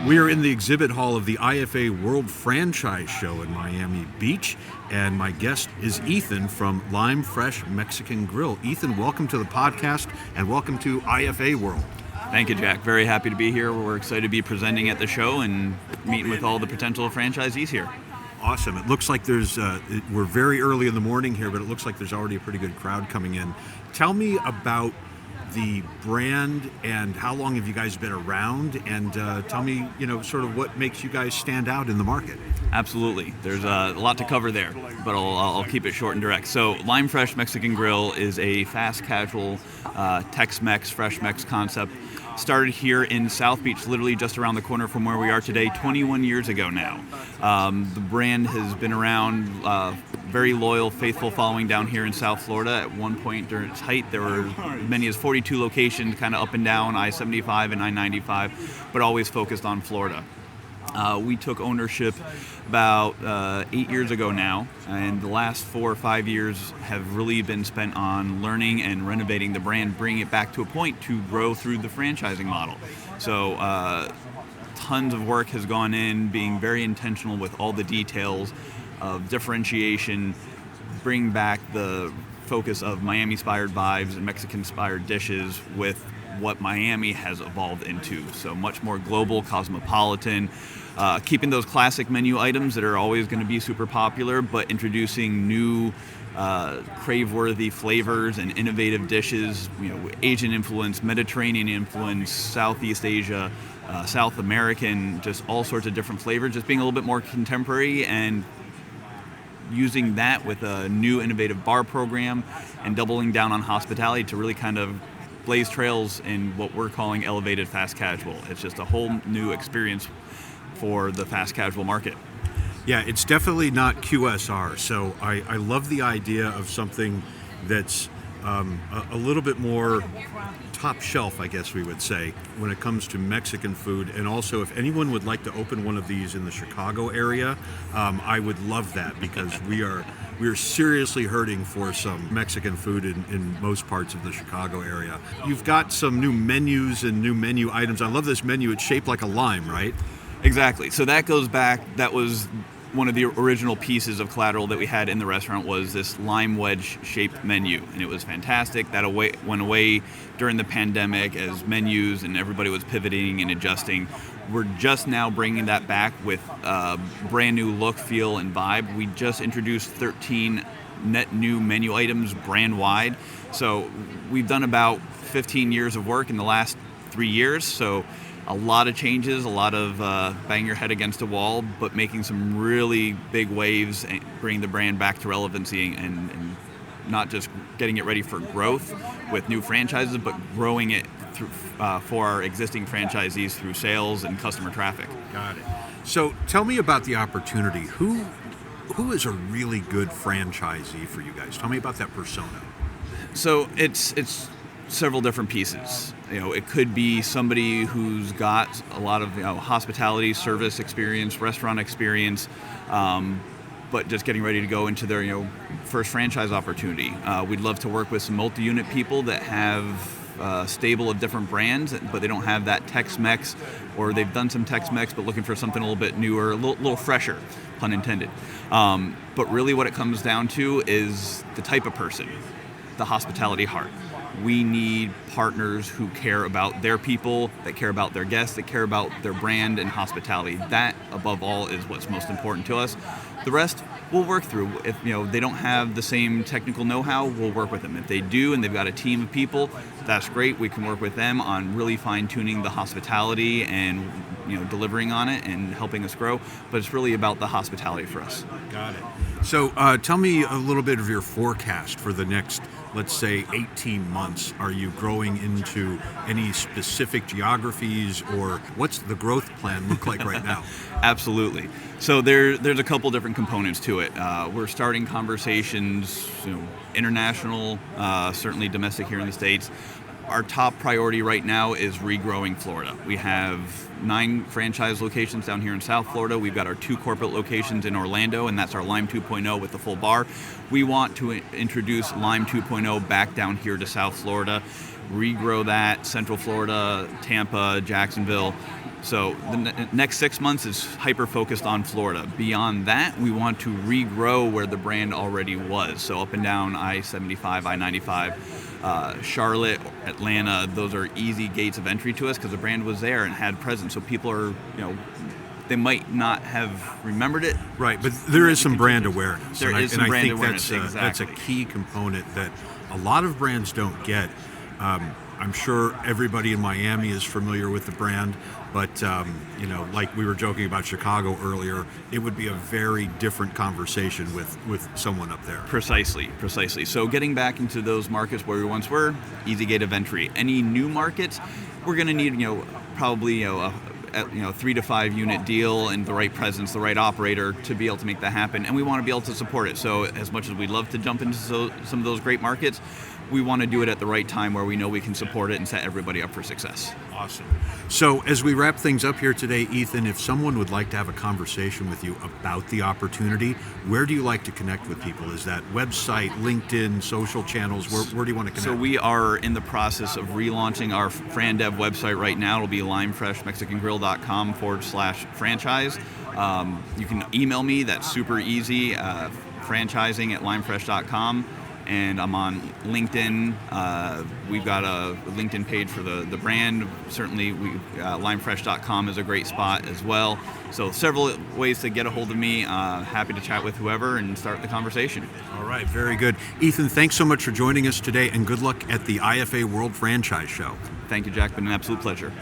We are in the exhibit hall of the IFA World Franchise Show in Miami Beach, and my guest is Ethan from Lime Fresh Mexican Grill. Ethan, welcome to the podcast, and welcome to IFA World. Thank you, Jack. Very happy to be here. We're excited to be presenting at the show and meeting with all the potential franchisees here. Awesome. It looks like we're very early in the morning here, but it looks like there's already a pretty good crowd coming in. Tell me about the brand and how long have you guys been around, and tell me, sort of what makes you guys stand out in the market. Absolutely. There's a lot to cover there, but I'll keep it short and direct. So Lime Fresh Mexican Grill is a fast casual Tex-Mex, Fresh Mex concept. Started here in South Beach, literally just around the corner from where we are today, 21 years ago now. The brand has been around, very loyal, faithful following down here in South Florida. At one point during its height, there were as many as 42 locations, kind of up and down I-75 and I-95, but always focused on Florida. We took ownership about 8 years ago now, and the last 4 or 5 years have really been spent on learning and renovating the brand, bringing it back to a point to grow through the franchising model. So tons of work has gone in, being very intentional with all the details of differentiation, bring back the focus of Miami-inspired vibes and Mexican-inspired dishes with what Miami has evolved into. So much more global, cosmopolitan, keeping those classic menu items that are always going to be super popular, but introducing new crave-worthy flavors and innovative dishes, Asian influence, Mediterranean influence, Southeast Asia, South American, just all sorts of different flavors, just being a little bit more contemporary and using that with a new innovative bar program and doubling down on hospitality to really kind of blaze trails in what we're calling elevated fast casual. It's just a whole new experience for the fast casual market. Yeah, it's definitely not QSR. So I love the idea of something that's a little bit more top shelf, I guess we would say, when it comes to Mexican food. And also, if anyone would like to open one of these in the Chicago area, I would love that, because we are seriously hurting for some Mexican food in most parts of the Chicago area. You've got some new menus and new menu items. I love this menu. It's shaped like a lime, right? Exactly. So that goes back, that was one of the original pieces of collateral that we had in the restaurant, was this lime wedge shaped menu, and it was fantastic. That went away during the pandemic as menus and everybody was pivoting and adjusting. We're just now bringing that back with a brand new look, feel, and vibe. We just introduced 13 net new menu items brand wide. So we've done about 15 years of work in the last 3 years. So a lot of changes, a lot of bang your head against a wall, but making some really big waves and bringing the brand back to relevancy and not just getting it ready for growth with new franchises, but growing it through, for our existing franchisees through sales and customer traffic. Got it. So tell me about the opportunity. Who is a really good franchisee for you guys? Tell me about that persona. So it's several different pieces. It could be somebody who's got a lot of hospitality, service experience, restaurant experience, but just getting ready to go into their first franchise opportunity. We'd love to work with some multi-unit people that have a stable of different brands, but they don't have that Tex-Mex, or they've done some Tex-Mex but looking for something a little bit newer, a little fresher, pun intended. But really what it comes down to is the type of person, the hospitality heart. We need partners who care about their people, that care about their guests, that care about their brand and hospitality. That, above all, is what's most important to us. The rest we'll work through. If they don't have the same technical know-how, we'll work with them. If they do and they've got a team of people, that's great. We can work with them on really fine-tuning the hospitality and delivering on it and helping us grow. But it's really about the hospitality for us. Got it. So tell me a little bit of your forecast for the next, let's say, 18 months. Are you growing into any specific geographies, or what's the growth plan look like right now? Absolutely. So there's a couple different components to it. We're starting conversations, international, certainly domestic here in the States. Our top priority right now is regrowing Florida. We have 9 franchise locations down here in South Florida. We've got our 2 corporate locations in Orlando, and that's our Lime 2.0 with the full bar. We want to introduce Lime 2.0 back down here to South Florida, regrow that, Central Florida, Tampa, Jacksonville, So the next 6 months is hyper-focused on Florida. Beyond that, we want to regrow where the brand already was. So up and down I-75, I-95, Charlotte, Atlanta, those are easy gates of entry to us because the brand was there and had presence. So people are, they might not have remembered it. Right, but there is some brand awareness. There is some brand awareness, that's a key component that a lot of brands don't get. I'm sure everybody in Miami is familiar with the brand, but like we were joking about Chicago earlier, it would be a very different conversation with someone up there. Precisely. So getting back into those markets where we once were, easy gate of entry. Any new markets, we're going to need probably a 3 to 5 unit deal and the right presence, the right operator to be able to make that happen, and we want to be able to support it. So as much as we'd love to jump into some of those great markets, we want to do it at the right time where we know we can support it and set everybody up for success. Awesome. So as we wrap things up here today, Ethan, if someone would like to have a conversation with you about the opportunity, where do you like to connect with people? Is that website, LinkedIn, social channels? Where do you want to connect? So we are in the process of relaunching our FranDev website right now. It'll be limefreshmexicangrill.com/franchise. You can email me. That's super easy. Franchising@limefresh.com. And I'm on LinkedIn. We've got a LinkedIn page for the brand. Certainly, limefresh.com is a great spot as well. So several ways to get a hold of me. Happy to chat with whoever and start the conversation. All right, very good. Ethan, thanks so much for joining us today, and good luck at the IFA World Franchise Show. Thank you, Jack. Been an absolute pleasure.